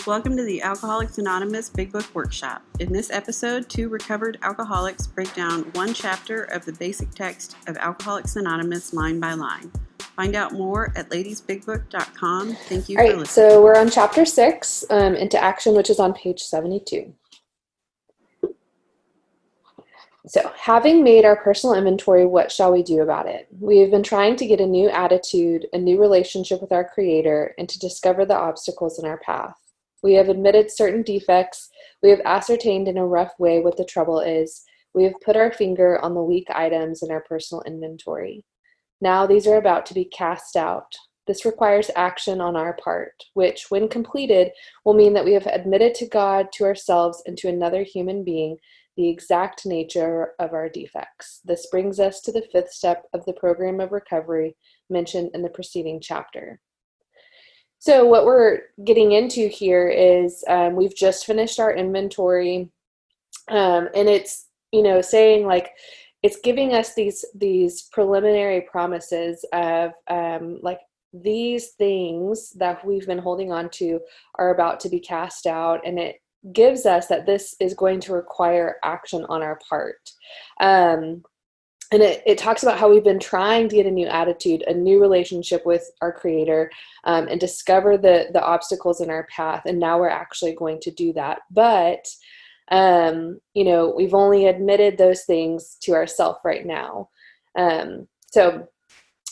Welcome to the Alcoholics Anonymous Big Book Workshop. In this episode, two recovered alcoholics break down one chapter of the basic text of Alcoholics Anonymous line by line. Find out more at ladiesbigbook.com. Thank you for listening. So we're on chapter 6, Into Action, which is on page 72. So, having made our personal inventory, what shall we do about it? We have been trying to get a new attitude, a new relationship with our Creator, and to discover the obstacles in our path. We have admitted certain defects. We have ascertained in a rough way what the trouble is. We have put our finger on the weak items in our personal inventory. Now these are about to be cast out. This requires action on our part, which, when completed, will mean that we have admitted to God, to ourselves, and to another human being the exact nature of our defects. This brings us to the 5th step of the program of recovery mentioned in the preceding chapter. So what we're getting into here is we've just finished our inventory, and it's, saying like, it's giving us these preliminary promises of like these things that we've been holding on to are about to be cast out, and it gives us that this is going to require action on our part. And it talks about how we've been trying to get a new attitude, a new relationship with our Creator, and discover the obstacles in our path. And now we're actually going to do that. But, we've only admitted those things to ourselves right now. So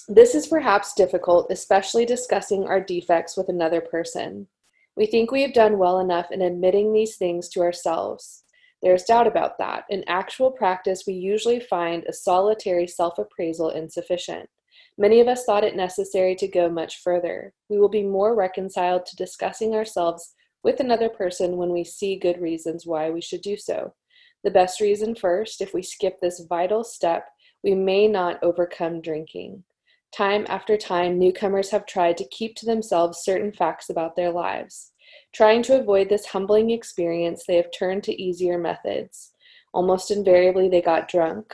this is perhaps difficult, especially discussing our defects with another person. We think we have done well enough in admitting these things to ourselves. There's doubt about that. In actual practice, we usually find a solitary self-appraisal insufficient. Many of us thought it necessary to go much further. We will be more reconciled to discussing ourselves with another person when we see good reasons why we should do so. The best reason first, if we skip this vital step, we may not overcome drinking. Time after time, newcomers have tried to keep to themselves certain facts about their lives. Trying to avoid this humbling experience, they have turned to easier methods. Almost invariably, they got drunk.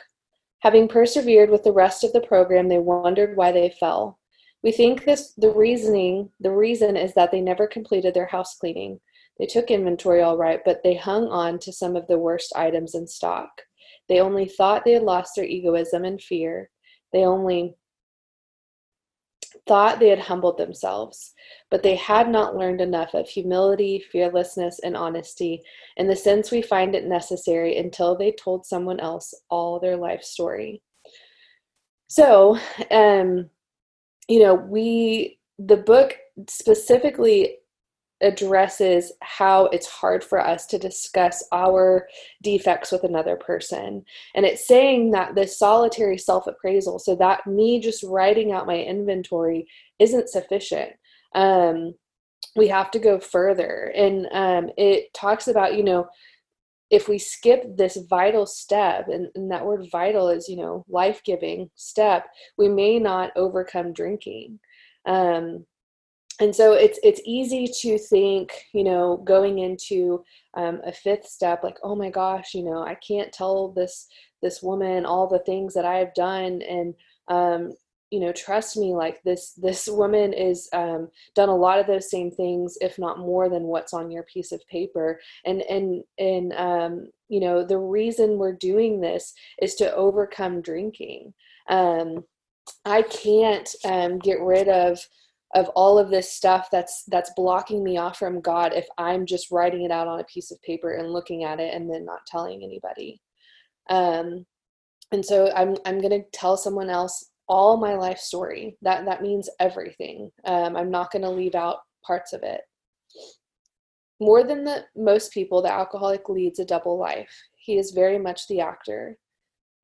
Having persevered with the rest of the program, they wondered why they fell. We think the reason is that they never completed their house cleaning. They took inventory all right, but they hung on to some of the worst items in stock. They only thought they had lost their egoism and fear. They only thought they had humbled themselves, but they had not learned enough of humility, fearlessness, and honesty in the sense we find it necessary until they told someone else all their life story. So, the book specifically addresses how it's hard for us to discuss our defects with another person. And it's saying that this solitary self-appraisal, so that me just writing out my inventory isn't sufficient. We have to go further. And it talks about, if we skip this vital step, and that word vital is, life-giving step, we may not overcome drinking. And so it's easy to think, going into a 5th step, like, oh my gosh, I can't tell this woman all the things that I have done, and trust me, like this woman is done a lot of those same things, if not more than what's on your piece of paper, and the reason we're doing this is to overcome drinking. I can't get rid of all of this stuff that's blocking me off from God if I'm just writing it out on a piece of paper and looking at it and then not telling anybody. And so I'm going to tell someone else all my life story. That means everything. I'm not going to leave out parts of it. More than most people, the alcoholic leads a double life. He is very much the actor.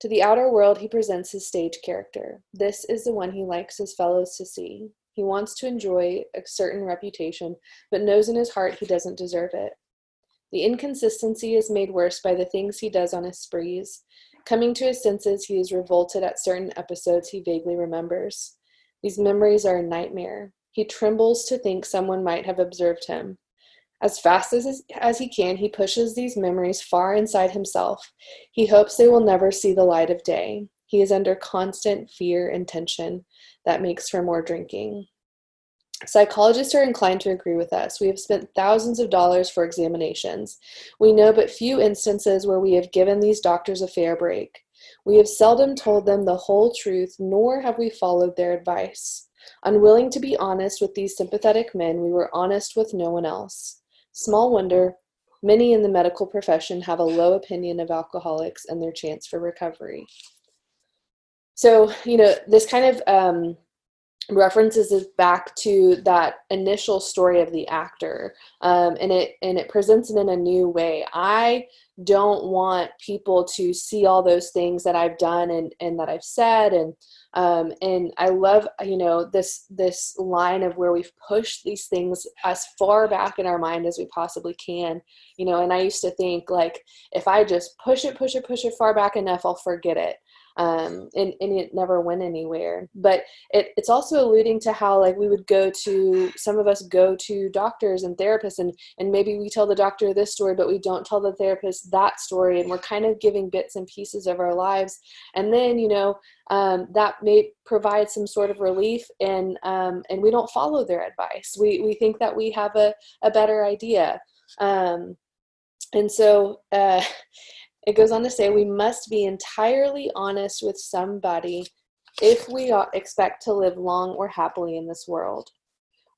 To the outer world, he presents his stage character. This is the one he likes his fellows to see. He wants to enjoy a certain reputation, but knows in his heart he doesn't deserve it. The inconsistency is made worse by the things he does on his sprees. Coming to his senses, he is revolted at certain episodes he vaguely remembers. These memories are a nightmare. He trembles to think someone might have observed him. As fast as he can, he pushes these memories far inside himself. He hopes they will never see the light of day. He is under constant fear and tension that makes for more drinking. Psychologists are inclined to agree with us. We have spent thousands of dollars for examinations. We know but few instances where we have given these doctors a fair break. We have seldom told them the whole truth, nor have we followed their advice. Unwilling to be honest with these sympathetic men, we were honest with no one else. Small wonder, many in the medical profession have a low opinion of alcoholics and their chance for recovery. So, this kind of references us back to that initial story of the actor, and it presents it in a new way. I don't want people to see all those things that I've done and that I've said, and I love this line of where we've pushed these things as far back in our mind as we possibly can, and I used to think, like, if I just push it far back enough, I'll forget it. And it never went anywhere. But it's also alluding to how, like, some of us go to doctors and therapists, and maybe we tell the doctor this story, but we don't tell the therapist that story, and we're kind of giving bits and pieces of our lives. And then, that may provide some sort of relief, and we don't follow their advice. We think that we have a better idea. And so, it goes on to say, we must be entirely honest with somebody if we expect to live long or happily in this world.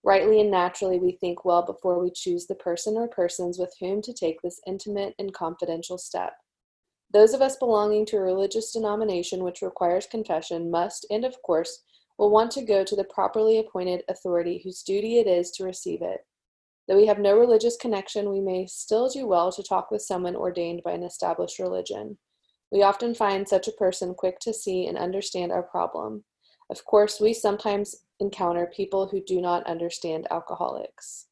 Rightly and naturally, we think well before we choose the person or persons with whom to take this intimate and confidential step. Those of us belonging to a religious denomination which requires confession must, and of course, will want to go to the properly appointed authority whose duty it is to receive it. Though we have no religious connection, we may still do well to talk with someone ordained by an established religion. We often find such a person quick to see and understand our problem. Of course, we sometimes encounter people who do not understand alcoholics.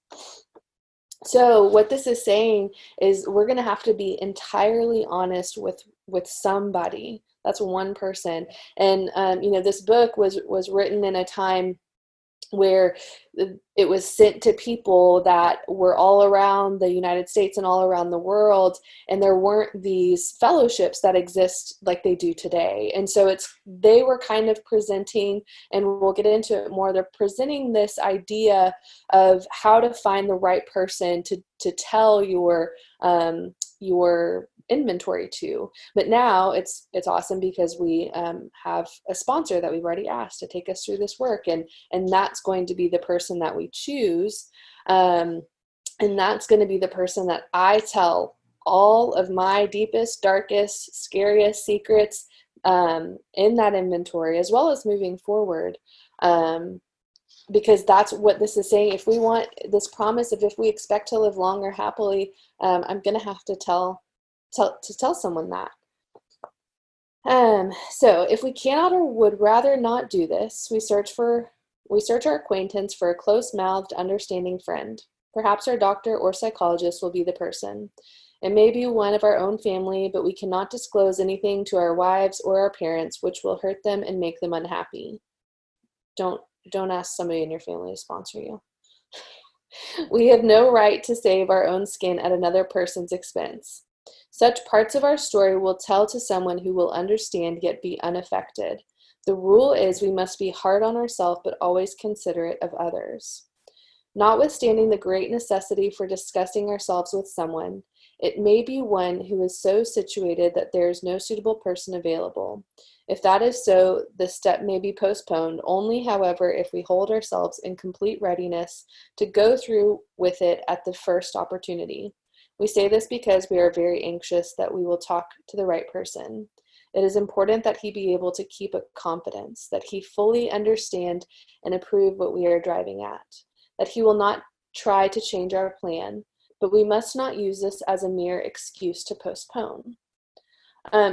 So what this is saying is we're going to have to be entirely honest with somebody. That's one person. And, this book was written in a time where it was sent to people that were all around the United States and all around the world, and there weren't these fellowships that exist like they do today. And so they were kind of presenting, and we'll get into it more, they're presenting this idea of how to find the right person to tell your inventory to. But now it's awesome because we have a sponsor that we've already asked to take us through this work, and that's going to be the person that we choose, and that's going to be the person that I tell all of my deepest, darkest, scariest secrets in that inventory, as well as moving forward, because that's what this is saying. If we want this promise of, if we expect to live long or happily, I'm going to have to tell someone that. So if we cannot or would rather not do this, we search our acquaintance for a close-mouthed, understanding friend. Perhaps our doctor or psychologist will be the person. It may be one of our own family, but we cannot disclose anything to our wives or our parents which will hurt them and make them unhappy. Don't ask somebody in your family to sponsor you. We have no right to save our own skin at another person's expense. Such parts of our story will tell to someone who will understand yet be unaffected. The rule is we must be hard on ourselves but always considerate of others. Notwithstanding the great necessity for discussing ourselves with someone, it may be one who is so situated that there is no suitable person available. If that is so, the step may be postponed, only, however, if we hold ourselves in complete readiness to go through with it at the first opportunity. We say this because we are very anxious that we will talk to the right person. It is important that he be able to keep a confidence, that he fully understand and approve what we are driving at, that he will not try to change our plan, but we must not use this as a mere excuse to postpone.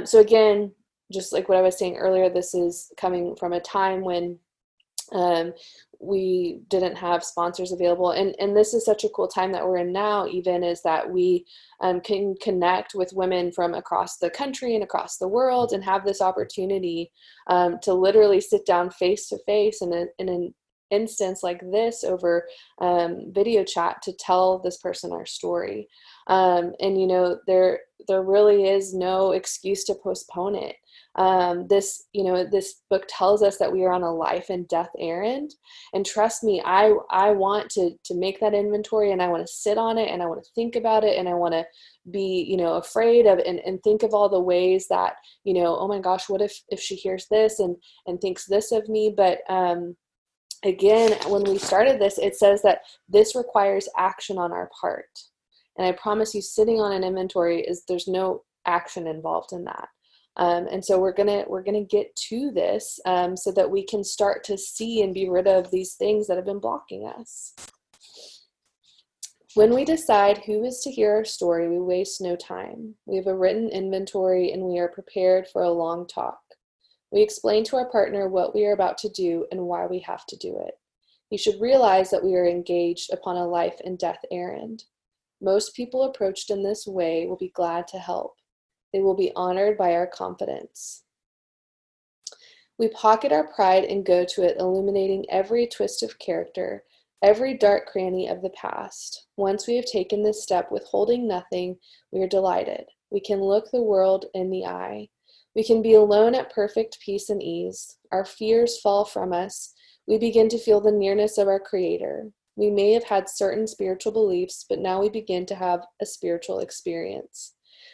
So again, just like what I was saying earlier, this is coming from a time when we didn't have sponsors available. And this is such a cool time that we're in now, even, is that we can connect with women from across the country and across the world and have this opportunity to literally sit down face to face in an instance like this over video chat to tell this person our story. And, there really is no excuse to postpone it. This book tells us that we are on a life and death errand. And trust me, I want to make that inventory, and I want to sit on it, and I want to think about it, and I want to be, afraid of and think of all the ways that, oh my gosh, what if she hears this and thinks this of me? But again, when we started this, it says that this requires action on our part. And I promise you, sitting on an inventory there's no action involved in that. And so we're gonna get to this so that we can start to see and be rid of these things that have been blocking us. When we decide who is to hear our story, we waste no time. We have a written inventory, and we are prepared for a long talk. We explain to our partner what we are about to do and why we have to do it. He should realize that we are engaged upon a life and death errand. Most people approached in this way will be glad to help. They will be honored by our confidence. We pocket our pride and go to it, illuminating every twist of character, every dark cranny of the past. Once we have taken this step, withholding nothing, we are delighted. We can look the world in the eye. We can be alone at perfect peace and ease. Our fears fall from us. We begin to feel the nearness of our Creator. We may have had certain spiritual beliefs, but now we begin to have a spiritual experience.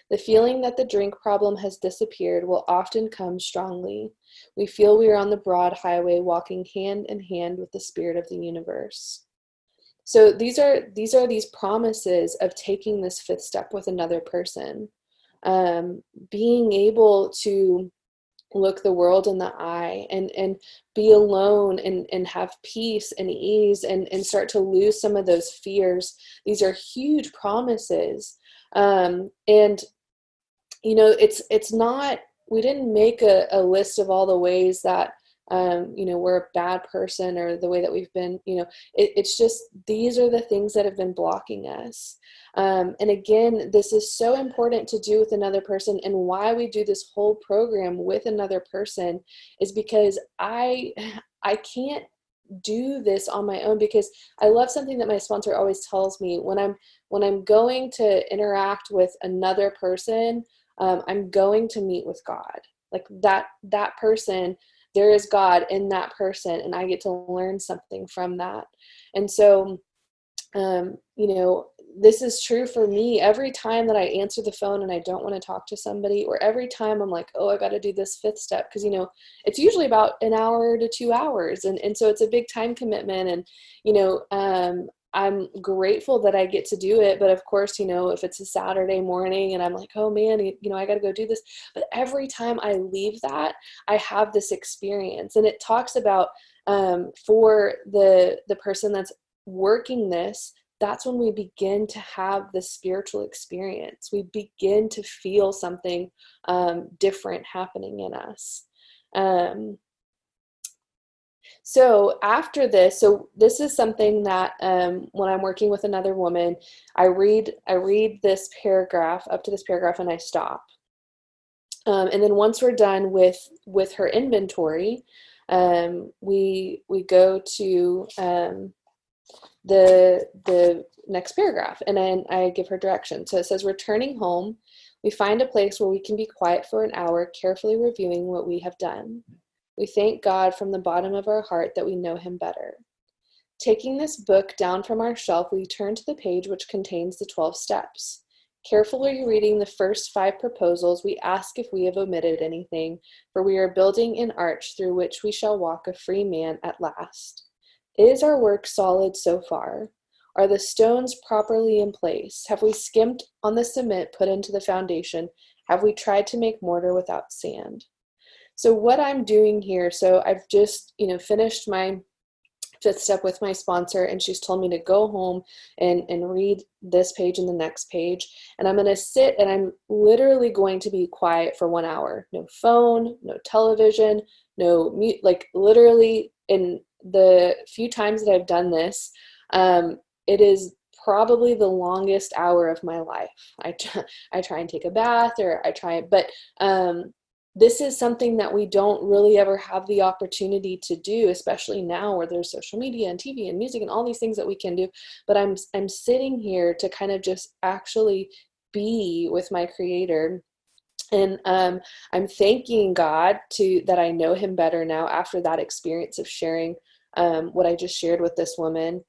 The feeling that the drink problem has disappeared will often come strongly. We feel we are on the broad highway, walking hand in hand with the spirit of the universe. So these are these promises of taking this fifth step with another person. Being able to look the world in the eye and be alone and have peace and ease and start to lose some of those fears. These are huge promises. It's not, we didn't make a list of all the ways that, we're a bad person or the way that we've been, it's just, these are the things that have been blocking us. And again, this is so important to do with another person. And why we do this whole program with another person is because I can't do this on my own, because I love something that my sponsor always tells me when I'm going to interact with another person. I'm going to meet with God. Like that person, there is God in that person, and I get to learn something from that. And so, this is true for me. Every time that I answer the phone and I don't want to talk to somebody, or every time I'm like, oh, I got to do this fifth step, because, it's usually about an hour to 2 hours. And so it's a big time commitment. And, I'm grateful that I get to do it. But of course, if it's a Saturday morning and I'm like, oh man, I got to go do this. But every time I leave that, I have this experience. And it talks about for the person that's working this, that's when we begin to have the spiritual experience. We begin to feel something different happening in us. So after this, this is something that when I'm working with another woman, I read this paragraph, up to this paragraph, and I stop. And then once we're done with her inventory, we go to the next paragraph, and then I give her direction. So it says, returning home, we find a place where we can be quiet for an hour, carefully reviewing what we have done. We thank God from the bottom of our heart that we know him better. Taking this book down from our shelf, we turn to the page which contains the 12 steps. Carefully reading the first 5 proposals, we ask if we have omitted anything, for we are building an arch through which we shall walk a free man at last. Is our work solid so far? Are the stones properly in place? Have we skimmed on the cement put into the foundation? Have we tried to make mortar without sand? So what I'm doing here, so I've just, finished my fifth step with my sponsor, and she's told me to go home and read this page and the next page. And I'm going to sit, and I'm literally going to be quiet for 1 hour. No phone, no television, no mute, like literally in the few times that I've done this, it is probably the longest hour of my life. I try and take a bath, or but this is something that we don't really ever have the opportunity to do, especially now where there's social media and TV and music and all these things that we can do. But I'm sitting here to kind of just actually be with my Creator And I'm thanking God that I know him better now after that experience of sharing what I just shared with this woman.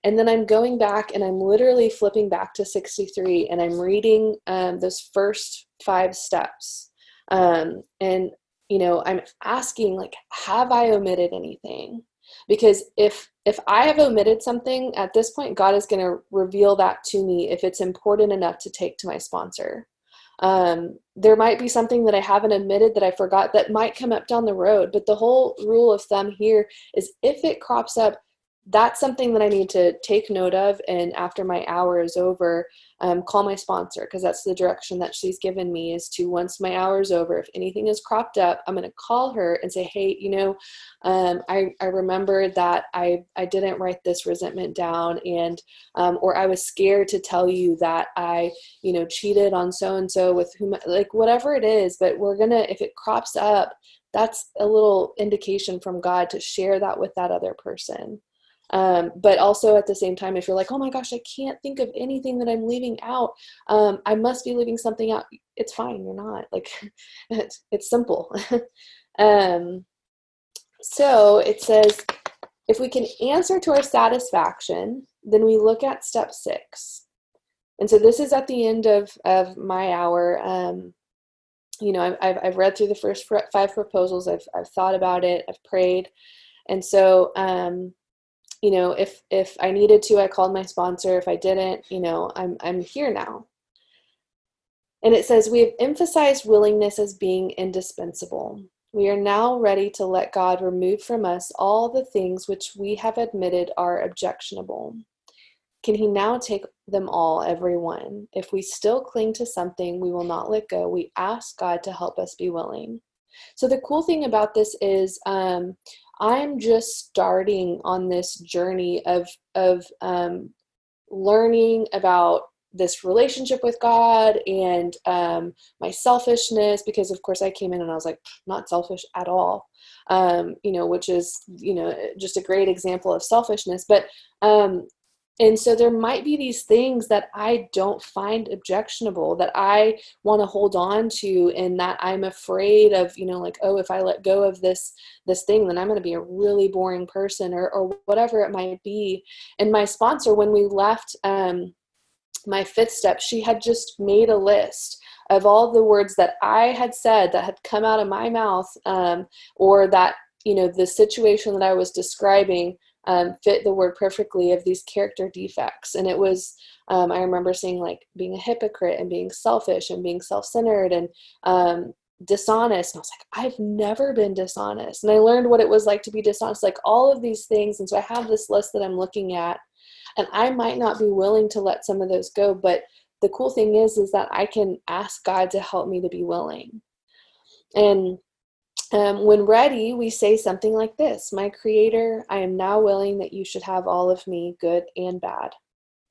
And then I'm going back and I'm literally flipping back to 63 and I'm reading those first 5 steps. And, I'm asking, like, have I omitted anything? Because if I have omitted something at this point, God is going to reveal that to me if it's important enough to take to my sponsor. There might be something that I haven't admitted that I forgot that might come up down the road. But the whole rule of thumb here is if it crops up, that's something that I need to take note of. And after my hour is over, call my sponsor, because that's the direction that she's given me, is to, once my hour is over, if anything is cropped up, I'm going to call her and say, hey, I remember that I didn't write this resentment down, and or I was scared to tell you that I cheated on so-and-so with whom, like, whatever it is. But if it crops up, that's a little indication from God to share that with that other person. But also at the same time, if you're like, oh my gosh, I can't think of anything that I'm leaving out, I must be leaving something out. It's fine. You're not. Like, it's simple. So it says, if we can answer to our satisfaction, then we look at step 6. And so this is at the end of my hour. I've read through the first 5 proposals. I've thought about it. I've prayed. And so, if I needed to, I called my sponsor. If I didn't, I'm here now. And it says, we have emphasized willingness as being indispensable. We are now ready to let God remove from us all the things which we have admitted are objectionable. Can he now take them all, every one? If we still cling to something we will not let go, we ask God to help us be willing. So the cool thing about this is I'm just starting on this journey of learning about this relationship with God and my selfishness, because of course I came in and I was like, not selfish at all, which is, just a great example of selfishness. But and so there might be these things that I don't find objectionable, that I want to hold on to, and that I'm afraid of, oh, if I let go of this thing, then I'm going to be a really boring person, or whatever it might be. And my sponsor, when we left my 5th step, she had just made a list of all the words that I had said that had come out of my mouth, or that, the situation that I was describing fit the word perfectly, of these character defects. And it was, I remember seeing, like, being a hypocrite and being selfish and being self-centered and dishonest. And I was like, I've never been dishonest. And I learned what it was like to be dishonest, like all of these things. And so I have this list that I'm looking at, and I might not be willing to let some of those go. But the cool thing is that I can ask God to help me to be willing. And when ready, we say something like this: my Creator, I am now willing that you should have all of me, good and bad.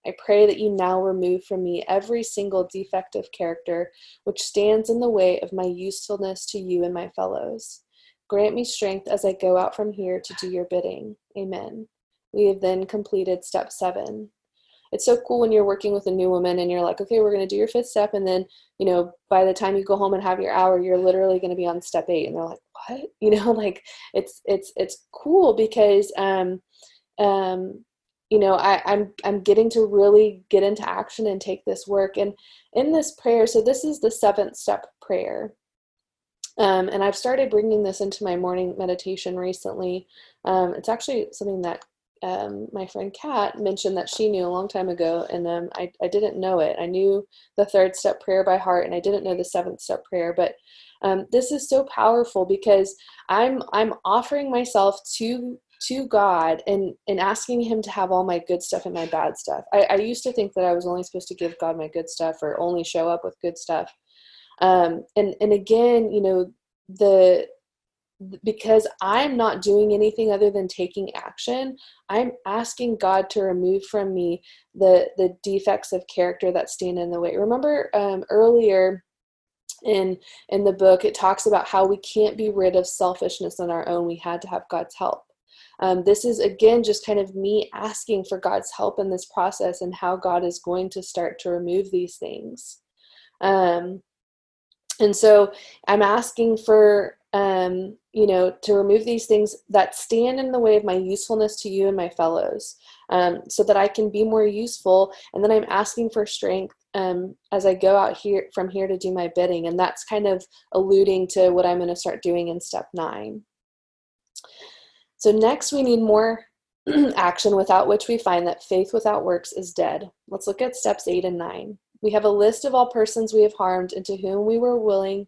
I pray that you now remove from me every single defective character which stands in the way of my usefulness to you and my fellows. Grant me strength as I go out from here to do your bidding. Amen. We have then completed step 7. It's so cool when you're working with a new woman and you're like, okay, we're going to do your 5th step. And then, by the time you go home and have your hour, you're literally going to be on step 8. And they're like, what? Like, it's cool because, I'm getting to really get into action and take this work. And in this prayer, so this is the 7th step prayer. And I've started bringing this into my morning meditation recently. It's actually something that my friend Kat mentioned that she knew a long time ago, and I didn't know it. I knew the 3rd step prayer by heart, and I didn't know the 7th step prayer. But this is so powerful because I'm offering myself to God and asking him to have all my good stuff and my bad stuff. I used to think that I was only supposed to give God my good stuff, or only show up with good stuff. And again, because I'm not doing anything other than taking action, I'm asking God to remove from me the defects of character that stand in the way. Remember earlier in the book, it talks about how we can't be rid of selfishness on our own. We had to have God's help. This is, again, just kind of me asking for God's help in this process and how God is going to start to remove these things. And so I'm asking for, to remove these things that stand in the way of my usefulness to you and my fellows, so that I can be more useful. And then I'm asking for strength as I go out here from here to do my bidding. And that's kind of alluding to what I'm going to start doing in step 9. So next, we need more action, without which we find that faith without works is dead. Let's look at steps 8 and 9. We have a list of all persons we have harmed and to whom we were willing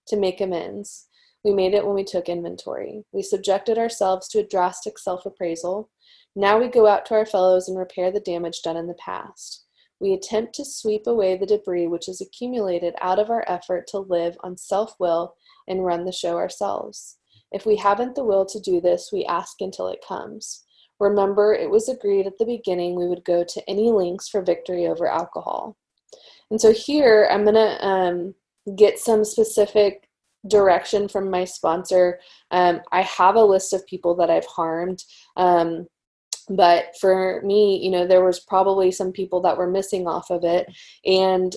to make amends. We made it when we took inventory. We subjected ourselves to a drastic self-appraisal. Now we go out to our fellows and repair the damage done in the past. We attempt to sweep away the debris which is accumulated out of our effort to live on self-will and run the show ourselves. If we haven't the will to do this, we ask until it comes. Remember, it was agreed at the beginning we would go to any lengths for victory over alcohol. And so here I'm going to get some specific direction from my sponsor. I have a list of people that I've harmed. But for me, there was probably some people that were missing off of it. And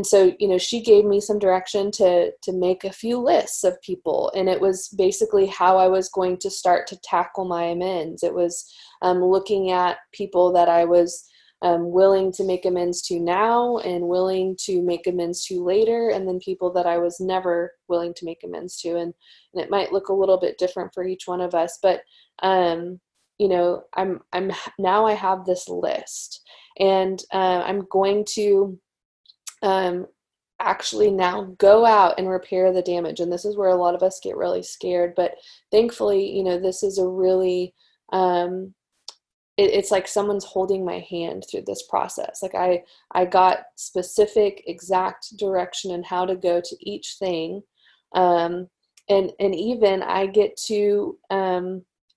so, she gave me some direction to make a few lists of people. And it was basically how I was going to start to tackle my amends. It was looking at people that I was willing to make amends to now and willing to make amends to later, and then people that I was never willing to make amends to. And it might look a little bit different for each one of us, but I'm now I have this list, and I'm going to actually now go out and repair the damage. And this is where a lot of us get really scared, but thankfully, this is a really it's like someone's holding my hand through this process. Like I got specific, exact direction on how to go to each thing. And even I get to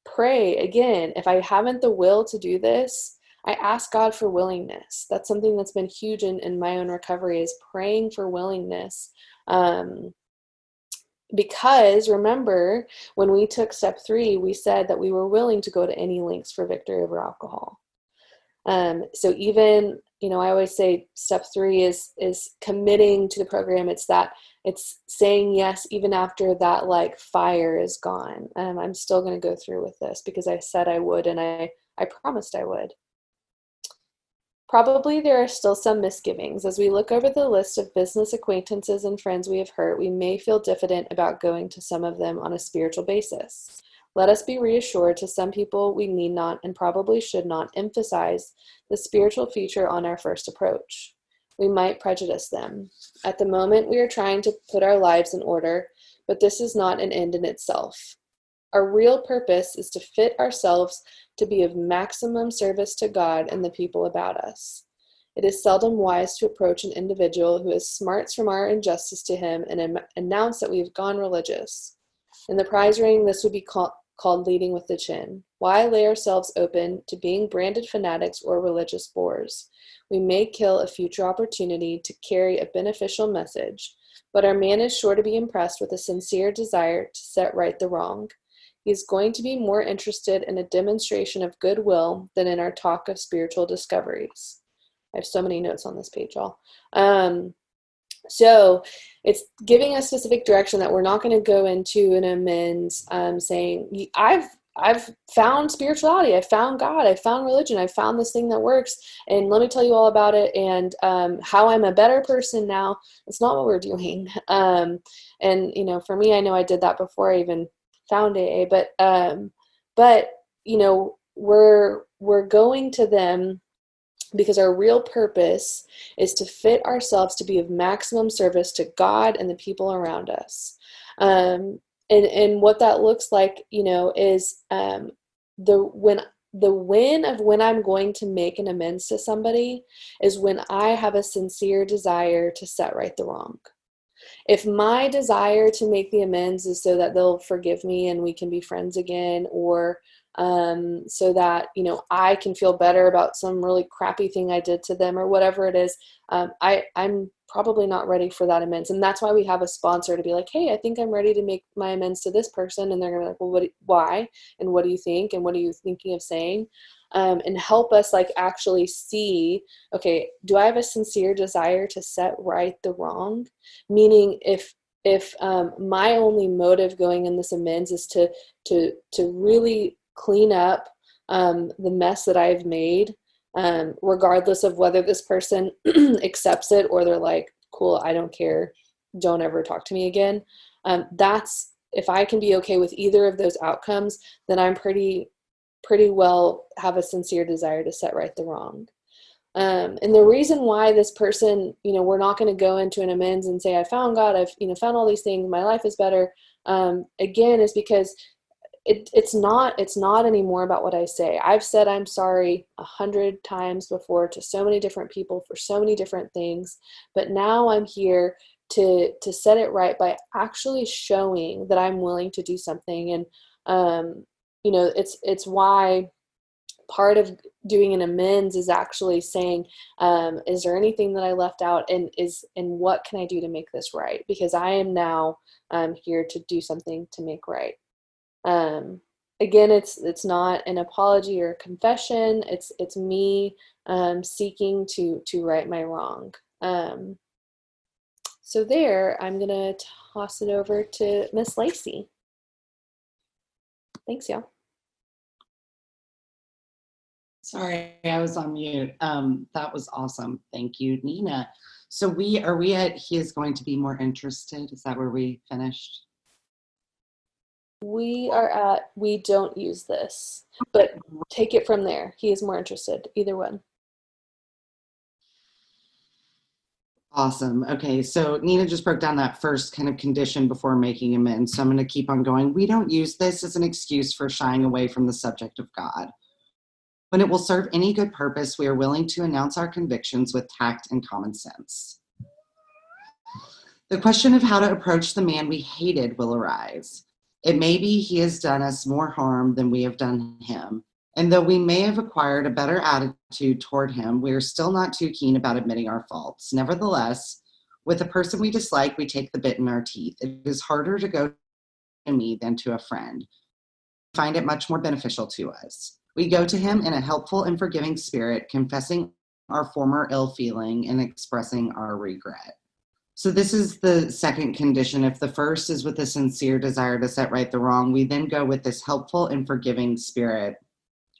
pray again. If I haven't the will to do this, I ask God for willingness. That's something that's been huge in my own recovery, is praying for willingness. Because remember, when we took step 3, we said that we were willing to go to any lengths for victory over alcohol. So even, I always say step 3 is committing to the program. It's saying yes, even after that fire is gone. I'm still going to go through with this because I said I would, and I promised I would. Probably there are still some misgivings. As we look over the list of business acquaintances and friends we have hurt, we may feel diffident about going to some of them on a spiritual basis. Let us be reassured, to some people we need not and probably should not emphasize the spiritual feature on our first approach. We might prejudice them. At the moment, we are trying to put our lives in order, but this is not an end in itself. Our real purpose is to fit ourselves to be of maximum service to God and the people about us. It is seldom wise to approach an individual who has smarts from our injustice to him and announce that we have gone religious. In the prize ring, this would be called leading with the chin. Why lay ourselves open to being branded fanatics or religious bores? We may kill a future opportunity to carry a beneficial message, but our man is sure to be impressed with a sincere desire to set right the wrong. He is going to be more interested in a demonstration of goodwill than in our talk of spiritual discoveries. I have so many notes on this page, y'all. So it's giving a specific direction that we're not going to go into an amends saying, I've found spirituality, I found God, I found religion, I found this thing that works, and let me tell you all about it, and how I'm a better person now. It's not what we're doing. And, for me, I know I did that before I even found AA, but we're going to them because our real purpose is to fit ourselves to be of maximum service to God and the people around us. And what that looks like, is the win of when I'm going to make an amends to somebody is when I have a sincere desire to set right the wrong. If my desire to make the amends is so that they'll forgive me and we can be friends again, or so that, I can feel better about some really crappy thing I did to them or whatever it is. I'm probably not ready for that amends. And that's why we have a sponsor to be like, hey, I think I'm ready to make my amends to this person. And they're going to be like, well, why? And what do you think? And what are you thinking of saying? And help us actually see, okay, do I have a sincere desire to set right the wrong? Meaning if my only motive going in this amends is to really clean up the mess that I've made, regardless of whether this person accepts it or they're like, cool, I don't care, don't ever talk to me again. That's, if I can be okay with either of those outcomes, then I'm pretty well have a sincere desire to set right the wrong. And the reason why this person, we're not going to go into an amends and say, I found God, I've, found all these things, my life is better. Again, is because it's not anymore about what I say. I've said I'm sorry 100 times before to so many different people for so many different things, but now I'm here to set it right by actually showing that I'm willing to do something. And it's why part of doing an amends is actually saying, is there anything that I left out, and what can I do to make this right? Because I am now here to do something to make right. Again, it's not an apology or a confession. It's me seeking to right my wrong. So there, I'm gonna toss it over to Miss Lacy. Thanks, y'all. Sorry, I was on mute. That was awesome. Thank you, Nina. So are we at he is going to be more interested? Is that where we finished? We are at we don't use this, but take it from there. He is more interested. Either one. Awesome. Okay, so Nina just broke down that first kind of condition before making amends. So I'm going to keep on going. We don't use this as an excuse for shying away from the subject of God. When it will serve any good purpose, we are willing to announce our convictions with tact and common sense. The question of how to approach the man we hated will arise. It may be he has done us more harm than we have done him, and though we may have acquired a better attitude toward him, we are still not too keen about admitting our faults. Nevertheless, with a person we dislike, we take the bit in our teeth. It is harder to go to me than to a friend. We find it much more beneficial to us. We go to him in a helpful and forgiving spirit, confessing our former ill feeling and expressing our regret. So this is the second condition. If the first is with a sincere desire to set right the wrong, we then go with this helpful and forgiving spirit,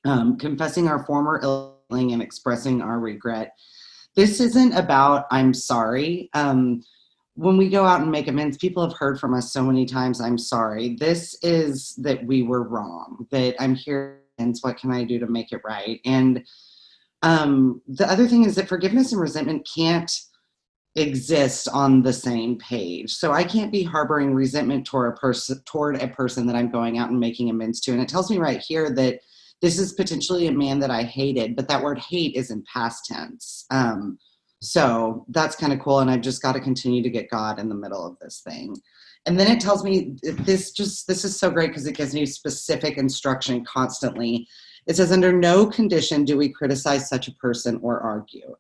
confessing our former ill feeling and expressing our regret. This isn't about I'm sorry. When we go out and make amends, people have heard from us so many times, I'm sorry. This is that we were wrong, that I'm here, and what can I do to make it right? And the other thing is that forgiveness and resentment can't exist on the same page. So I can't be harboring resentment toward a person that I'm going out and making amends to. And it tells me right here that this is potentially a man that I hated, but that word hate is in past tense. So that's kind of cool. And I've just got to continue to get God in the middle of this thing. And then it tells me this is so great because it gives me specific instruction constantly. It says, under no condition do we criticize such a person or argue.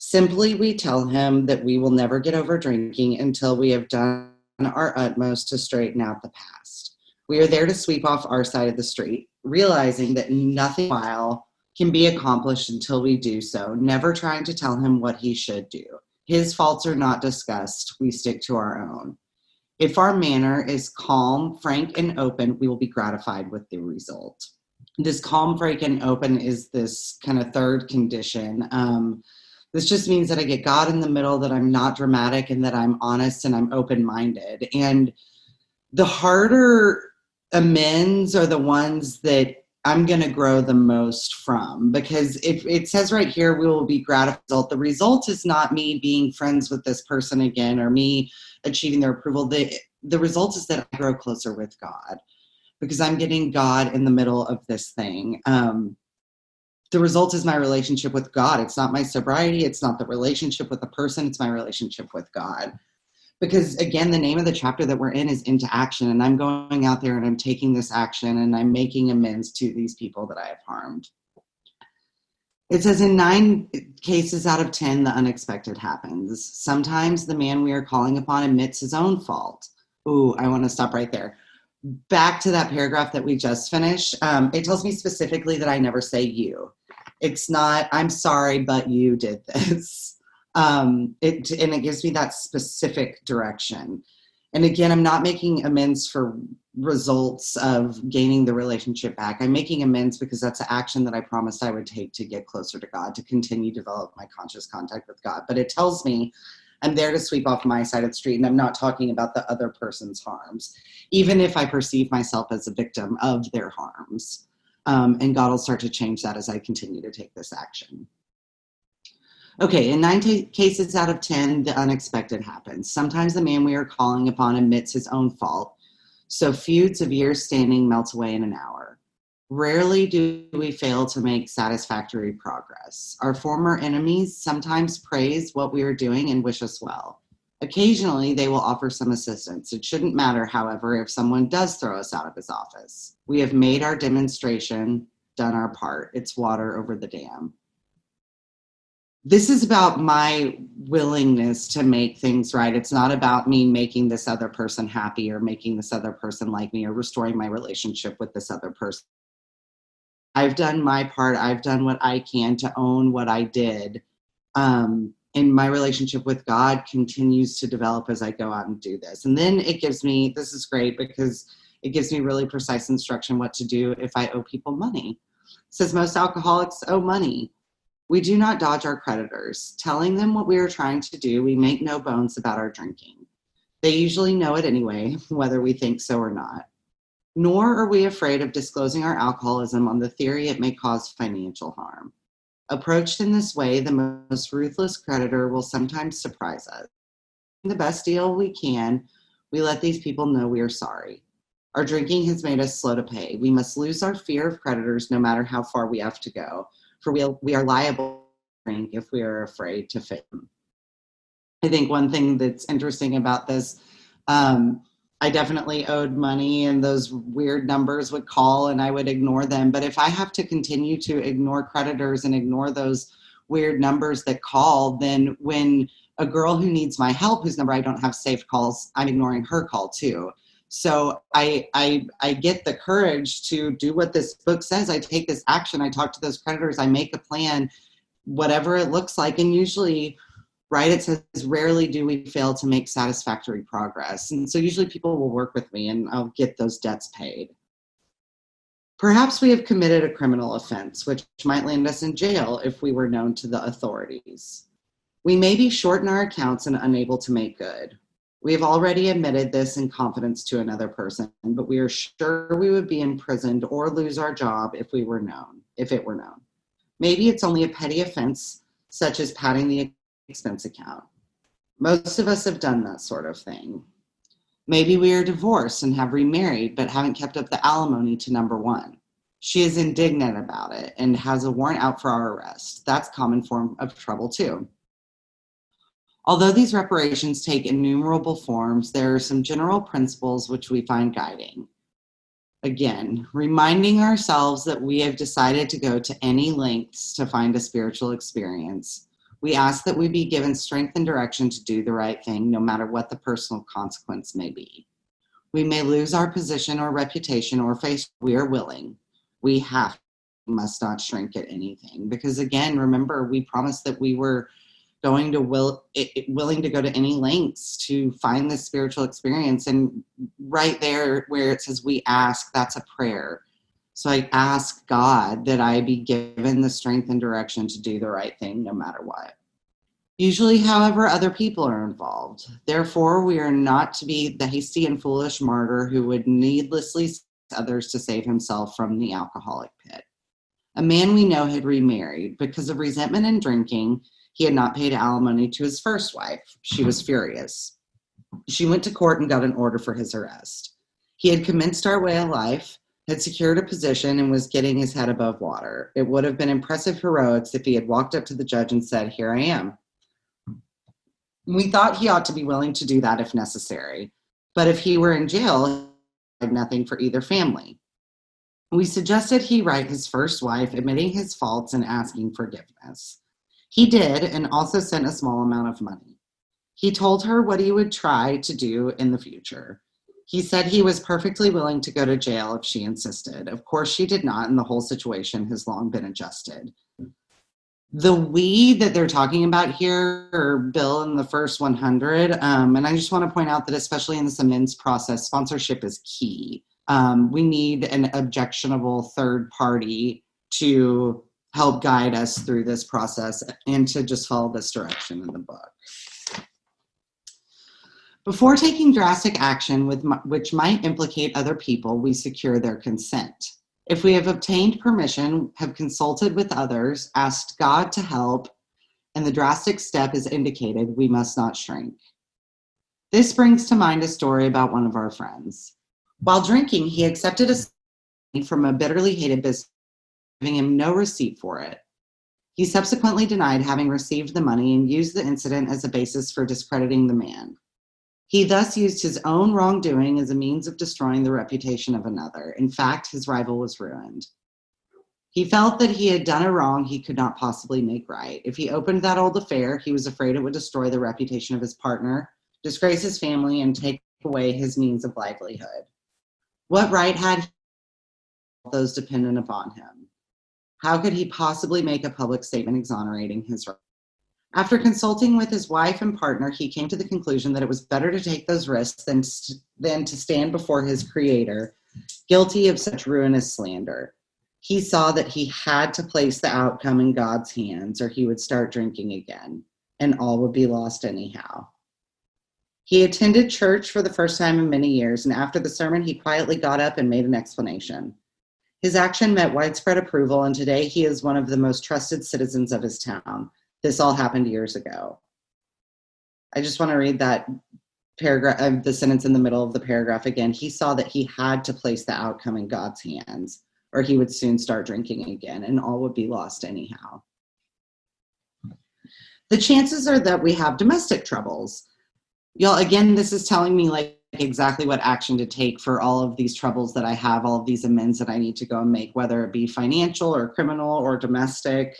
Simply, we tell him that we will never get over drinking until we have done our utmost to straighten out the past. We are there to sweep off our side of the street, realizing that nothing while can be accomplished until we do so, never trying to tell him what he should do. His faults are not discussed. We stick to our own. If our manner is calm, frank, and open, we will be gratified with the result. This calm, frank, and open is this kind of third condition. This just means that I get God in the middle, that I'm not dramatic, and that I'm honest and I'm open-minded. And the harder amends are the ones that I'm going to grow the most from, because if it says right here, we will be gratified. The result is not me being friends with this person again or me achieving their approval. The result is that I grow closer with God because I'm getting God in the middle of this thing. The result is my relationship with God. It's not my sobriety. It's not the relationship with the person. It's my relationship with God. Because again, the name of the chapter that we're in is Into Action, and I'm going out there and I'm taking this action and I'm making amends to these people that I have harmed. It says in 9 cases out of 10, the unexpected happens. Sometimes the man we are calling upon admits his own fault. Ooh, I want to stop right there. Back to that paragraph that we just finished. It tells me specifically that I never say you. It's not, I'm sorry, but you did this. It gives me that specific direction. And again, I'm not making amends for results of gaining the relationship back. I'm making amends because that's an action that I promised I would take to get closer to God, to continue to develop my conscious contact with God. But it tells me I'm there to sweep off my side of the street, and I'm not talking about the other person's harms, even if I perceive myself as a victim of their harms. And God will start to change that as I continue to take this action. Okay, in 9 cases out of 10, the unexpected happens. Sometimes the man we are calling upon admits his own fault, so feuds of years standing melts away in an hour. Rarely do we fail to make satisfactory progress. Our former enemies sometimes praise what we are doing and wish us well. Occasionally, they will offer some assistance. It shouldn't matter, however, if someone does throw us out of his office. We have made our demonstration, done our part. It's water over the dam. This is about my willingness to make things right. It's not about me making this other person happy or making this other person like me or restoring my relationship with this other person. I've done my part. I've done what I can to own what I did. And my relationship with God continues to develop as I go out and do this. And then it gives me, this is great because it gives me really precise instruction what to do if I owe people money. It says most alcoholics owe money. We do not dodge our creditors. Telling them what we are trying to do, we make no bones about our drinking. They usually know it anyway, whether we think so or not. Nor are we afraid of disclosing our alcoholism on the theory it may cause financial harm. Approached in this way, the most ruthless creditor will sometimes surprise us. The best deal we can, we let these people know we are sorry. Our drinking has made us slow to pay. We must lose our fear of creditors no matter how far we have to go. For we are liable to drink if we are afraid to fail. I think one thing that's interesting about this, I definitely owed money and those weird numbers would call and I would ignore them. But if I have to continue to ignore creditors and ignore those weird numbers that call, then when a girl who needs my help, whose number I don't have saved calls, I'm ignoring her call too. So I get the courage to do what this book says. I take this action. I talk to those creditors. I make a plan, whatever it looks like. And usually, right, it says rarely do we fail to make satisfactory progress. And so usually people will work with me and I'll get those debts paid. Perhaps we have committed a criminal offense, which might land us in jail if we were known to the authorities. We may be short in our accounts and unable to make good. We have already admitted this in confidence to another person, but we are sure we would be imprisoned or lose our job if it were known. Maybe it's only a petty offense, such as padding the expense account. Most of us have done that sort of thing. Maybe we are divorced and have remarried, but haven't kept up the alimony to number one. She is indignant about it and has a warrant out for our arrest. That's a common form of trouble too. Although these reparations take innumerable forms, there are some general principles which we find guiding. Again, reminding ourselves that we have decided to go to any lengths to find a spiritual experience. We ask that we be given strength and direction to do the right thing, no matter what the personal consequence may be. We may lose our position or reputation or face. We are willing. We must not shrink at anything. Because again, remember, we promised that we were willing to go to any lengths to find this spiritual experience. And right there where it says we ask, that's a prayer. So I ask God that I be given the strength and direction to do the right thing no matter what. Usually, however, other people are involved. Therefore, we are not to be the hasty and foolish martyr who would needlessly send others to save himself from the alcoholic pit. A man we know had remarried. Because of resentment and drinking, he had not paid alimony to his first wife. She was furious. She went to court and got an order for his arrest. He had commenced our way of life, had secured a position, and was getting his head above water. It would have been impressive heroics if he had walked up to the judge and said, "Here I am." We thought he ought to be willing to do that if necessary, but if he were in jail, he had nothing for either family. We suggested he write his first wife, admitting his faults and asking forgiveness. He did, and also sent a small amount of money. He told her what he would try to do in the future. He said he was perfectly willing to go to jail if she insisted. Of course, she did not, and the whole situation has long been adjusted. The we that they're talking about here are Bill in the first 100. And I just want to point out that especially in this amends process, sponsorship is key. We need an objectionable third party to help guide us through this process and to just follow this direction in the book. Before taking drastic action which might implicate other people, we secure their consent. If we have obtained permission, have consulted with others, asked God to help, and the drastic step is indicated, we must not shrink. This brings to mind a story about one of our friends. While drinking, he accepted a from a bitterly hated business, giving him no receipt for it. He subsequently denied having received the money and used the incident as a basis for discrediting the man. He thus used his own wrongdoing as a means of destroying the reputation of another. In fact, his rival was ruined. He felt that he had done a wrong he could not possibly make right. If he opened that old affair, he was afraid it would destroy the reputation of his partner, disgrace his family, and take away his means of livelihood. What right had those dependent upon him? How could he possibly make a public statement exonerating his right? After consulting with his wife and partner, he came to the conclusion that it was better to take those risks than to stand before his Creator, guilty of such ruinous slander. He saw that he had to place the outcome in God's hands, or he would start drinking again, and all would be lost anyhow. He attended church for the first time in many years, and after the sermon, he quietly got up and made an explanation. His action met widespread approval, and today he is one of the most trusted citizens of his town. This all happened years ago. I just want to read that paragraph, the sentence in the middle of the paragraph again. He saw that he had to place the outcome in God's hands, or he would soon start drinking again, and all would be lost anyhow. The chances are that we have domestic troubles. Y'all, again, this is telling me like exactly what action to take for all of these troubles that I have, all of these amends that I need to go and make, whether it be financial or criminal or domestic.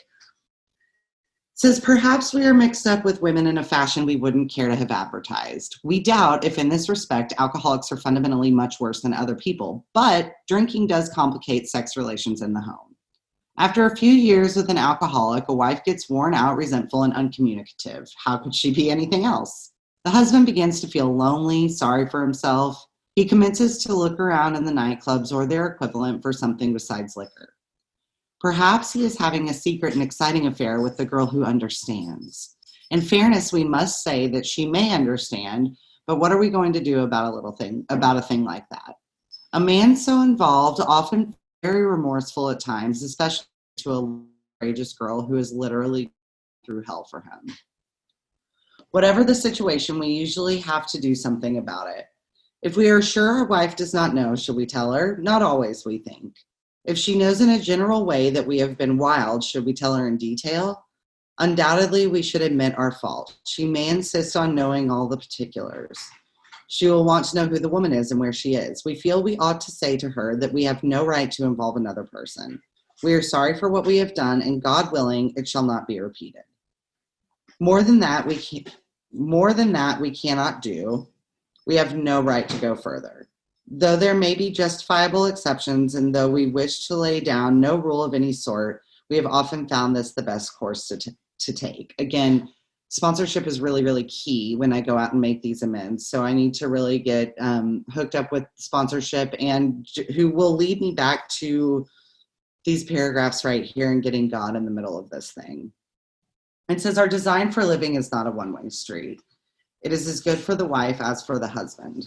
Says, perhaps we are mixed up with women in a fashion we wouldn't care to have advertised. We doubt if in this respect, alcoholics are fundamentally much worse than other people, but drinking does complicate sex relations in the home. After a few years with an alcoholic, a wife gets worn out, resentful, and uncommunicative. How could she be anything else? The husband begins to feel lonely, sorry for himself. He commences to look around in the nightclubs or their equivalent for something besides liquor. Perhaps he is having a secret and exciting affair with the girl who understands. In fairness, we must say that she may understand, but what are we going to do about a thing like that? A man so involved, often very remorseful at times, especially to a courageous girl who is literally through hell for him. Whatever the situation, we usually have to do something about it. If we are sure our wife does not know, should we tell her? Not always, we think. If she knows in a general way that we have been wild, should we tell her in detail? Undoubtedly, we should admit our fault. She may insist on knowing all the particulars. She will want to know who the woman is and where she is. We feel we ought to say to her that we have no right to involve another person. We are sorry for what we have done, and God willing, it shall not be repeated. More than that, we cannot do. We have no right to go further. Though there may be justifiable exceptions, and though we wish to lay down no rule of any sort, we have often found this the best course to take. Again, sponsorship is really, really key when I go out and make these amends. So I need to really get hooked up with sponsorship, and who will lead me back to these paragraphs right here and getting God in the middle of this thing. It says, our design for living is not a one-way street. It is as good for the wife as for the husband.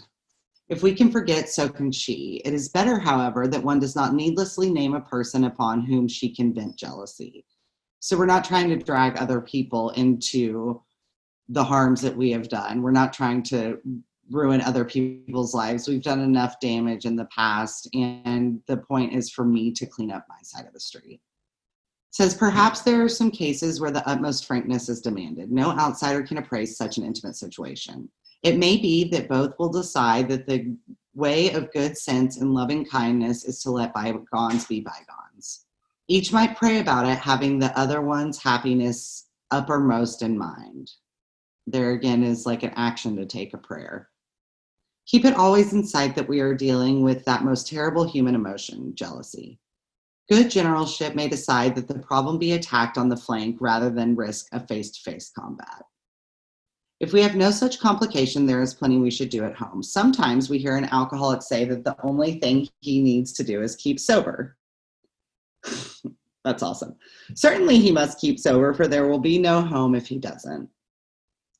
If we can forget, so can she. It is better, however, that one does not needlessly name a person upon whom she can vent jealousy. So we're not trying to drag other people into the harms that we have done. We're not trying to ruin other people's lives. We've done enough damage in the past, and the point is for me to clean up my side of the street. says, perhaps there are some cases where the utmost frankness is demanded. No outsider can appraise such an intimate situation. It may be that both will decide that the way of good sense and loving kindness is to let bygones be bygones. Each might pray about it, having the other one's happiness uppermost in mind. There again is like an action to take a prayer. Keep it always in sight that we are dealing with that most terrible human emotion, jealousy. Good generalship may decide that the problem be attacked on the flank rather than risk a face-to-face combat. If we have no such complication, there is plenty we should do at home. Sometimes we hear an alcoholic say that the only thing he needs to do is keep sober. That's awesome. Certainly he must keep sober, for there will be no home if he doesn't.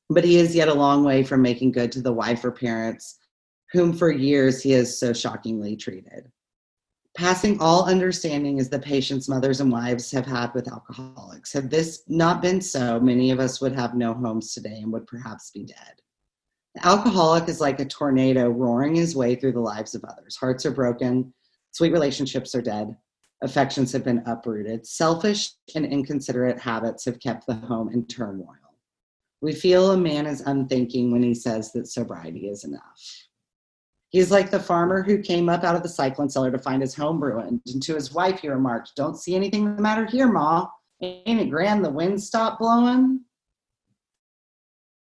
But he is yet a long way from making good to the wife or parents whom for years he has so shockingly treated. Passing all understanding is the patience mothers and wives have had with alcoholics. Had this not been so, many of us would have no homes today and would perhaps be dead. The alcoholic is like a tornado roaring his way through the lives of others. Hearts are broken, sweet relationships are dead, affections have been uprooted, selfish and inconsiderate habits have kept the home in turmoil. We feel a man is unthinking when he says that sobriety is enough. He's like the farmer who came up out of the cyclone cellar to find his home ruined. And to his wife, he remarked, "Don't see anything the matter here, Ma. Ain't it grand the wind stopped blowing?"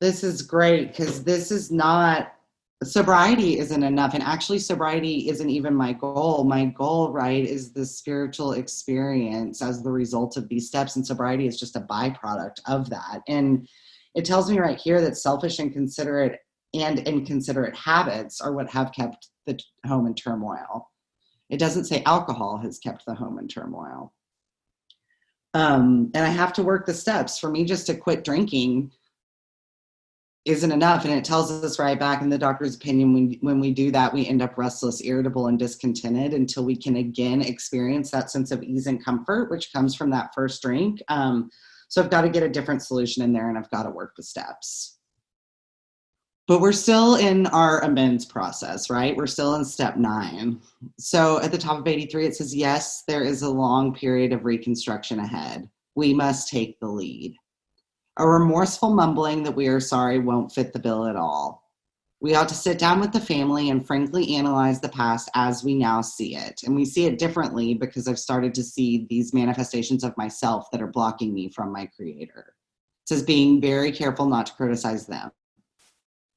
This is great because this is not, sobriety isn't enough. And actually, sobriety isn't even my goal. My goal, right, is the spiritual experience as the result of these steps. And sobriety is just a byproduct of that. And it tells me right here that selfish and inconsiderate habits are what have kept the home in turmoil. It doesn't say alcohol has kept the home in turmoil. And I have to work the steps. For me, just to quit drinking isn't enough. And it tells us right back in the doctor's opinion, when we do that, we end up restless, irritable, and discontented until we can again experience that sense of ease and comfort, which comes from that first drink. So I've got to get a different solution in there, and I've got to work the steps. But we're still in our amends process, right? We're still in step 9. So at the top of 83, it says, yes, there is a long period of reconstruction ahead. We must take the lead. A remorseful mumbling that we are sorry won't fit the bill at all. We ought to sit down with the family and frankly analyze the past as we now see it. And we see it differently because I've started to see these manifestations of myself that are blocking me from my Creator. It says being very careful not to criticize them.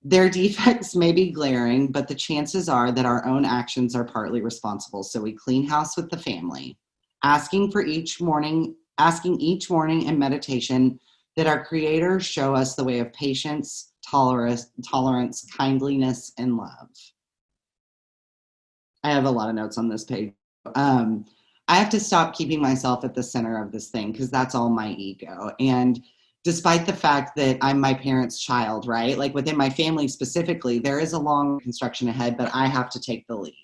Their defects may be glaring, but the chances are that our own actions are partly responsible. So we clean house with the family, asking each morning in meditation that our Creator show us the way of patience, tolerance, kindliness, and love. I have a lot of notes on this page. I have to stop keeping myself at the center of this thing because that's all my ego. And despite the fact that I'm my parents' child, right? Like within my family specifically, there is a long construction ahead, but I have to take the lead.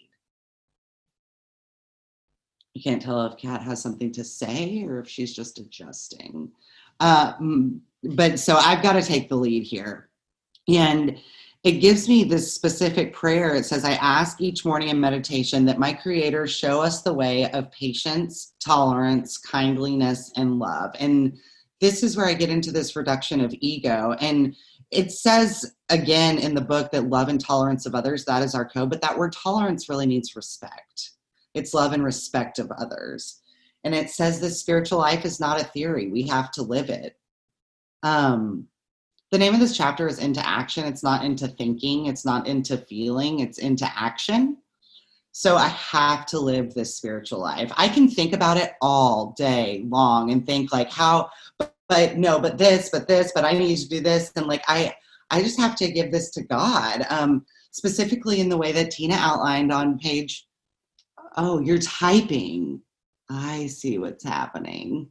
You can't tell if Kat has something to say or if she's just adjusting. But so I've got to take the lead here. And it gives me this specific prayer. It says, I ask each morning in meditation that my Creator show us the way of patience, tolerance, kindliness, and love. And this is where I get into this reduction of ego. And it says again in the book that love and tolerance of others, that is our code. But that word tolerance really means respect. It's love and respect of others. And it says this spiritual life is not a theory. We have to live it. The name of this chapter is Into Action. It's not into thinking. It's not into feeling. It's into action. So I have to live this spiritual life. I can think about it all day long and think like but this, but I need to do this. And like, I just have to give this to God, specifically in the way that Tina outlined on page, oh, you're typing. I see what's happening.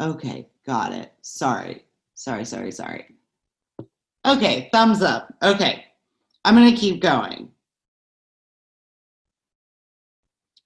Okay, got it. Sorry. Okay, thumbs up. Okay, I'm going to keep going.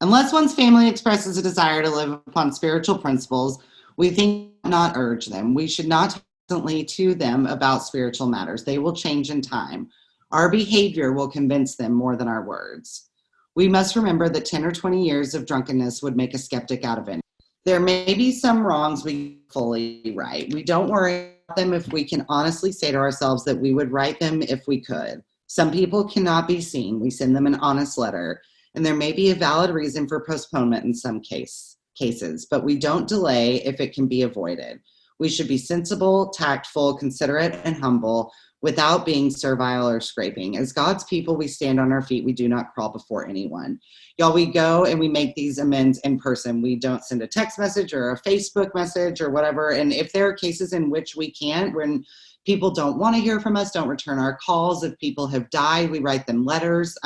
Unless one's family expresses a desire to live upon spiritual principles, we think not urge them. We should not talk constantly to them about spiritual matters. They will change in time. Our behavior will convince them more than our words. We must remember that 10 or 20 years of drunkenness would make a skeptic out of it. There may be some wrongs we fully right. We don't worry about them if we can honestly say to ourselves that we would right them if we could. Some people cannot be seen. We send them an honest letter, and there may be a valid reason for postponement in some cases, but we don't delay if it can be avoided. We should be sensible, tactful, considerate, and humble without being servile or scraping. As God's people, we stand on our feet. We do not crawl before anyone. Y'all, we go and we make these amends in person. We don't send a text message or a Facebook message or whatever. And if there are cases in which we can't, when people don't want to hear from us, don't return our calls. If people have died, we write them letters.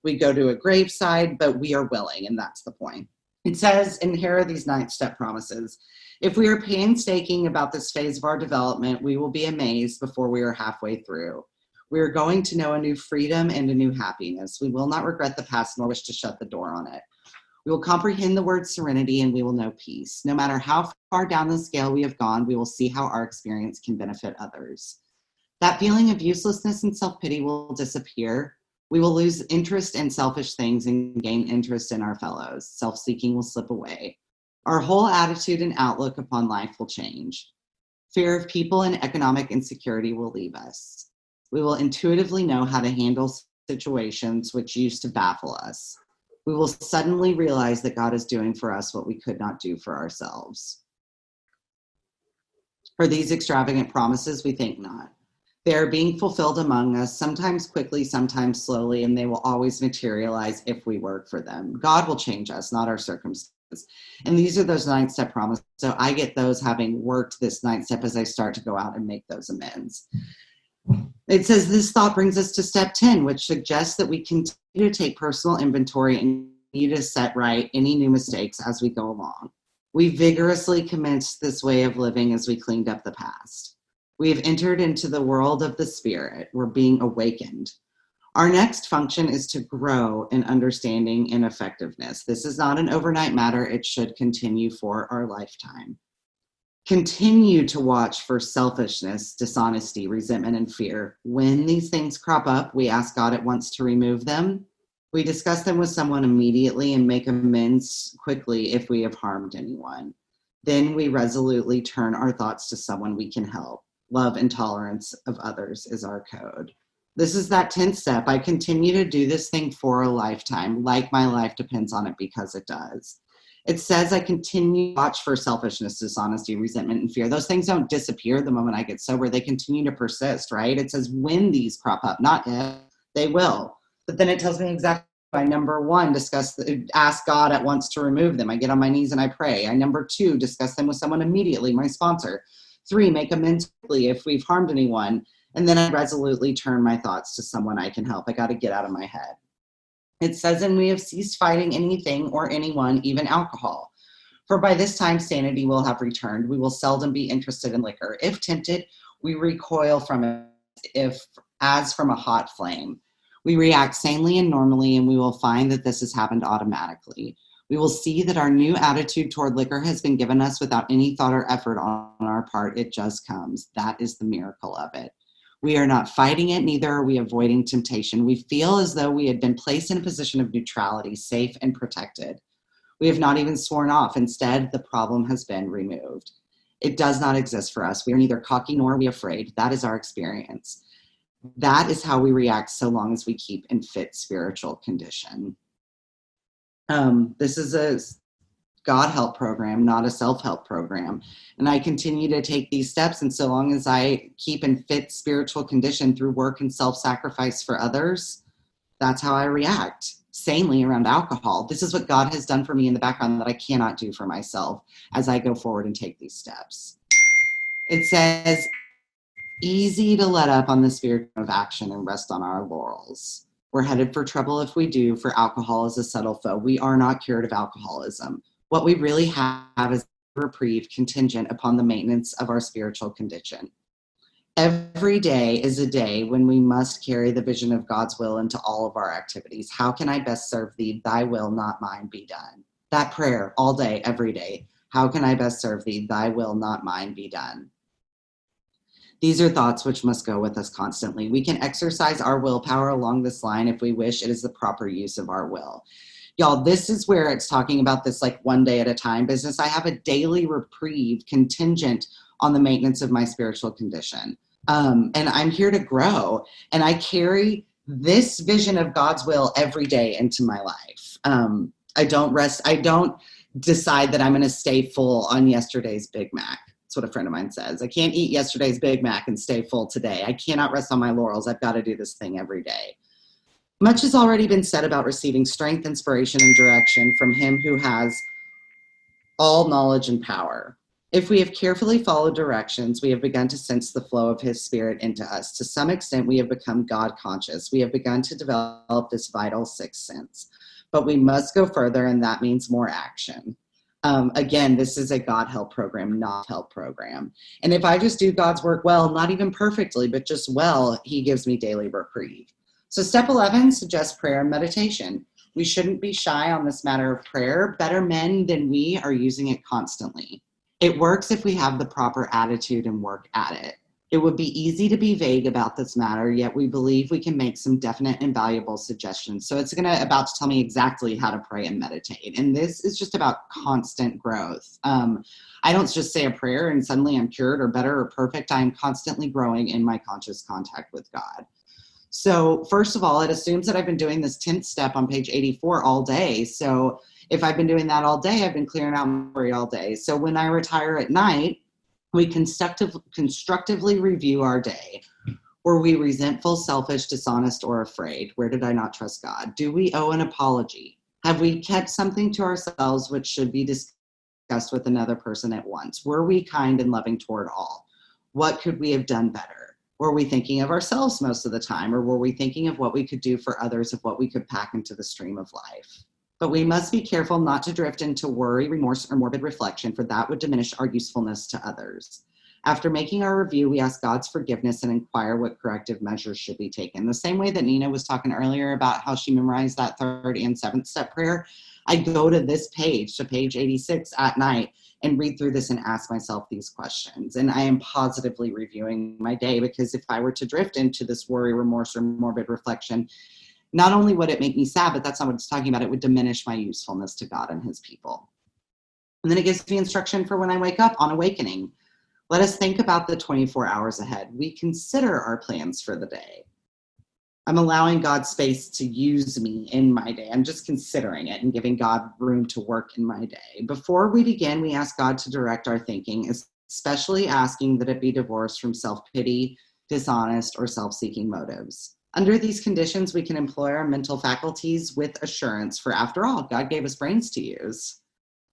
We go to a graveside, but we are willing, and that's the point. It says, and here are these 9-step promises. If we are painstaking about this phase of our development, we will be amazed before we are halfway through. We are going to know a new freedom and a new happiness. We will not regret the past nor wish to shut the door on it. We will comprehend the word serenity and we will know peace. No matter how far down the scale we have gone, we will see how our experience can benefit others. That feeling of uselessness and self-pity will disappear. We will lose interest in selfish things and gain interest in our fellows. Self-seeking will slip away. Our whole attitude and outlook upon life will change. Fear of people and economic insecurity will leave us. We will intuitively know how to handle situations which used to baffle us. We will suddenly realize that God is doing for us what we could not do for ourselves. For these extravagant promises, we think not. They are being fulfilled among us, sometimes quickly, sometimes slowly, and they will always materialize if we work for them. God will change us, not our circumstances. And these are those 9-step promises. So I get those having worked this 9th step as I start to go out and make those amends. It says this thought brings us to step 10, which suggests that we continue to take personal inventory and continue to set right any new mistakes as we go along. We vigorously commenced this way of living as we cleaned up the past. We have entered into the world of the Spirit. We're being awakened. Our next function is to grow in understanding and effectiveness. This is not an overnight matter. It should continue for our lifetime. Continue to watch for selfishness, dishonesty, resentment, and fear. When these things crop up, we ask God at once to remove them. We discuss them with someone immediately and make amends quickly if we have harmed anyone. Then we resolutely turn our thoughts to someone we can help. Love and tolerance of others is our code. This is that 10th step. I continue to do this thing for a lifetime, like my life depends on it, because it does. It says I continue to watch for selfishness, dishonesty, resentment, and fear. Those things don't disappear the moment I get sober. They continue to persist, right? It says when these crop up, not if, they will. But then it tells me exactly by number 1, ask God at once to remove them. I get on my knees and I pray. Number 2, discuss them with someone immediately, my sponsor. 3, make amends if we've harmed anyone. And then I resolutely turn my thoughts to someone I can help. I got to get out of my head. It says, and we have ceased fighting anything or anyone, even alcohol. For by this time, sanity will have returned. We will seldom be interested in liquor. If tempted, we recoil from it as from a hot flame. We react sanely and normally, and we will find that this has happened automatically. We will see that our new attitude toward liquor has been given us without any thought or effort on our part. It just comes. That is the miracle of it. We are not fighting it, neither are we avoiding temptation. We feel as though we had been placed in a position of neutrality, safe and protected. We have not even sworn off. Instead, the problem has been removed. It does not exist for us. We are neither cocky nor are we afraid. That is our experience. That is how we react so long as we keep in fit spiritual condition. This is a God help program, not a self-help program. And I continue to take these steps. And so long as I keep in fit spiritual condition through work and self-sacrifice for others, that's how I react sanely around alcohol. This is what God has done for me in the background that I cannot do for myself as I go forward and take these steps. It says, easy to let up on the spirit of action and rest on our laurels. We're headed for trouble if we do, for alcohol is a subtle foe. We are not cured of alcoholism. What we really have is a reprieve contingent upon the maintenance of our spiritual condition. Every day is a day when we must carry the vision of God's will into all of our activities. How can I best serve thee? Thy will, not mine, be done. That prayer all day, every day. How can I best serve thee? Thy will, not mine, be done. These are thoughts which must go with us constantly. We can exercise our willpower along this line if we wish. It is the proper use of our will. Y'all, this is where it's talking about this like one day at a time business. I have a daily reprieve contingent on the maintenance of my spiritual condition. And I'm here to grow. And I carry this vision of God's will every day into my life. I don't decide that I'm going to stay full on yesterday's Big Mac. That's what a friend of mine says. I can't eat yesterday's Big Mac and stay full today. I cannot rest on my laurels. I've got to do this thing every day. Much has already been said about receiving strength, inspiration, and direction from him who has all knowledge and power. If we have carefully followed directions, we have begun to sense the flow of his spirit into us. To some extent, we have become God conscious. We have begun to develop this vital sixth sense. But we must go further, and that means more action. Again, this is a God help program, not help program. And if I just do God's work well, not even perfectly, but just well, he gives me daily reprieve. So step 11 suggests prayer and meditation. We shouldn't be shy on this matter of prayer. Better men than we are using it constantly. It works if we have the proper attitude and work at it. It would be easy to be vague about this matter, yet we believe we can make some definite and valuable suggestions. So it's about to tell me exactly how to pray and meditate. And this is just about constant growth. I don't just say a prayer and suddenly I'm cured or better or perfect. I am constantly growing in my conscious contact with God. So first of all, it assumes that I've been doing this 10th step on page 84 all day. So if I've been doing that all day, I've been clearing out memory all day. So when I retire at night, we constructively review our day. Were we resentful, selfish, dishonest, or afraid? Where did I not trust God? Do we owe an apology? Have we kept something to ourselves which should be discussed with another person at once? Were we kind and loving toward all? What could we have done better? Were we thinking of ourselves most of the time, or were we thinking of what we could do for others, of what we could pack into the stream of life? But we must be careful not to drift into worry, remorse, or morbid reflection, for that would diminish our usefulness to others. After making our review, we ask God's forgiveness and inquire what corrective measures should be taken. The same way that Nina was talking earlier about how she memorized that 3rd and 7th step prayer, I go to this page, to page 86 at night, and read through this and ask myself these questions. And I am positively reviewing my day, because if I were to drift into this worry, remorse, or morbid reflection, not only would it make me sad, but that's not what it's talking about. It would diminish my usefulness to God and his people. And then it gives me instruction for when I wake up on awakening. Let us think about the 24 hours ahead. We consider our plans for the day. I'm allowing God space to use me in my day. I'm just considering it and giving God room to work in my day. Before we begin, we ask God to direct our thinking, especially asking that it be divorced from self-pity, dishonest, or self-seeking motives. Under these conditions, we can employ our mental faculties with assurance, for after all, God gave us brains to use.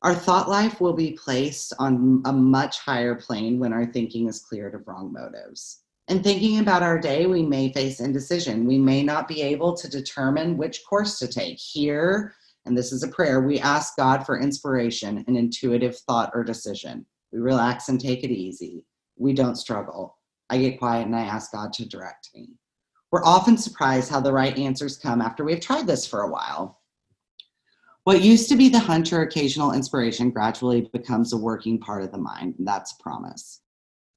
Our thought life will be placed on a much higher plane when our thinking is cleared of wrong motives. In thinking about our day, we may face indecision. We may not be able to determine which course to take. Here, and this is a prayer, we ask God for inspiration, an intuitive thought or decision. We relax and take it easy. We don't struggle. I get quiet and I ask God to direct me. We're often surprised how the right answers come after we've tried this for a while. What used to be the hunch or occasional inspiration gradually becomes a working part of the mind, and that's a promise.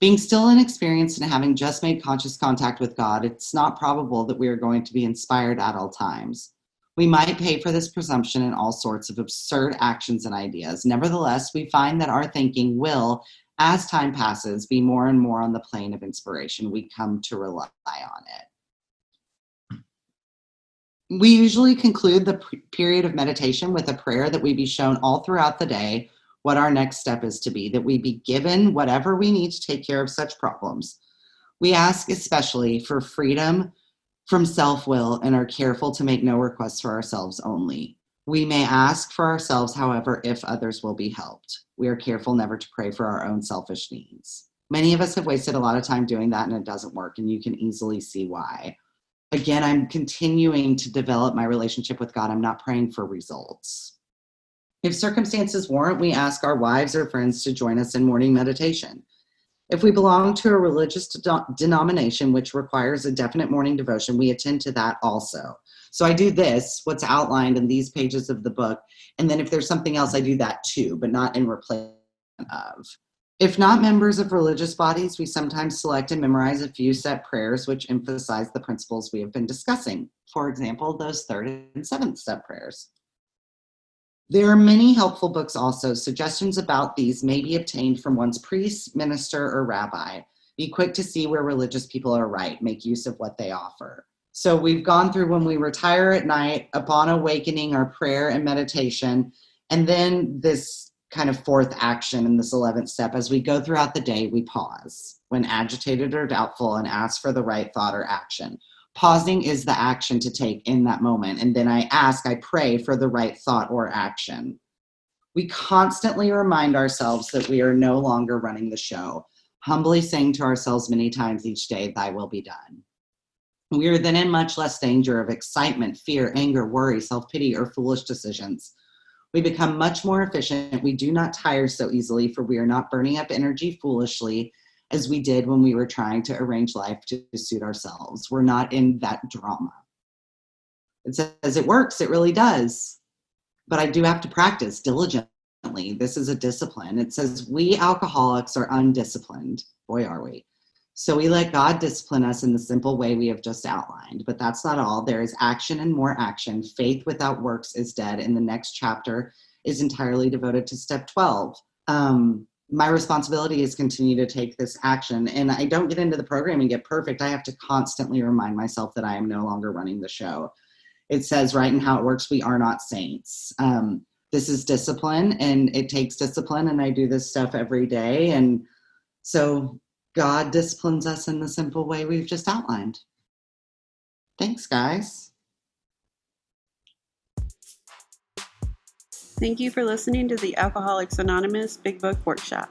Being still inexperienced and having just made conscious contact with God, it's not probable that we are going to be inspired at all times. We might pay for this presumption in all sorts of absurd actions and ideas. Nevertheless, we find that our thinking will, as time passes, be more and more on the plane of inspiration. We come to rely on it. We usually conclude the period of meditation with a prayer that we be shown all throughout the day what our next step is to be, that we be given whatever we need to take care of such problems. We ask especially for freedom from self-will and are careful to make no requests for ourselves only. We may ask for ourselves, however, if others will be helped. We are careful never to pray for our own selfish needs. Many of us have wasted a lot of time doing that and it doesn't work, and you can easily see why. Again, I'm continuing to develop my relationship with God. I'm not praying for results. If circumstances warrant, we ask our wives or friends to join us in morning meditation. If we belong to a religious denomination which requires a definite morning devotion, we attend to that also. So I do this, what's outlined in these pages of the book, and then if there's something else, I do that too, but not in replacement of. If not members of religious bodies, we sometimes select and memorize a few set prayers which emphasize the principles we have been discussing. For example, those 3rd and 7th step prayers. There are many helpful books also. Suggestions about these may be obtained from one's priest, minister, or rabbi. Be quick to see where religious people are right. Make use of what they offer. So we've gone through when we retire at night, upon awakening, our prayer and meditation, and then this kind of fourth action in this 11th step. As we go throughout the day, we pause when agitated or doubtful and ask for the right thought or action. Pausing is the action to take in that moment. And then I pray for the right thought or action. We constantly remind ourselves that we are no longer running the show, humbly saying to ourselves many times each day, thy will be done. We are then in much less danger of excitement, fear, anger, worry, self-pity, or foolish decisions. We become much more efficient. We do not tire so easily, for we are not burning up energy foolishly as we did when we were trying to arrange life to suit ourselves. We're not in that drama. It says it works. It really does. But I do have to practice diligently. This is a discipline. It says we alcoholics are undisciplined. Boy, are we. So we let God discipline us in the simple way we have just outlined. But that's not all. There is action and more action. Faith without works is dead. And the next chapter is entirely devoted to step 12. My responsibility is continue to take this action. And I don't get into the program and get perfect. I have to constantly remind myself that I am no longer running the show. It says right in How It Works, we are not saints. This is discipline, and it takes discipline, and I do this stuff every day. And so God disciplines us in the simple way we've just outlined. Thanks, guys. Thank you for listening to the Alcoholics Anonymous Big Book Workshop.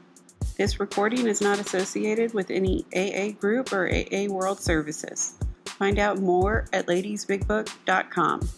This recording is not associated with any AA group or AA World Services. Find out more at ladiesbigbook.com.